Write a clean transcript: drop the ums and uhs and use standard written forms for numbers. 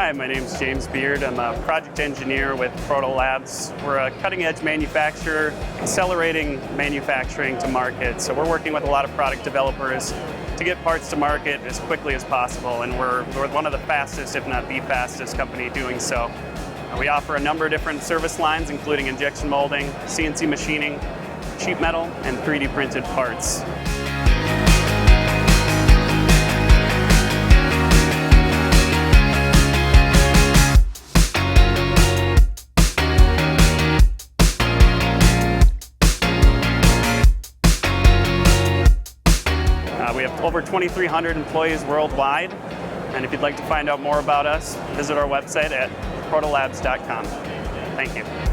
Hi, my name is James Beard. I'm a project engineer with Protolabs. We're a cutting-edge manufacturer, accelerating manufacturing to market. So we're working with a lot of product developers to get parts to market as quickly as possible, and we're one of the fastest, if not the fastest company doing so. We offer a number of different service lines, including injection molding, CNC machining, sheet metal, and 3D printed parts. We have over 2,300 employees worldwide, and if you'd like to find out more about us, visit our website at protolabs.com. Thank you.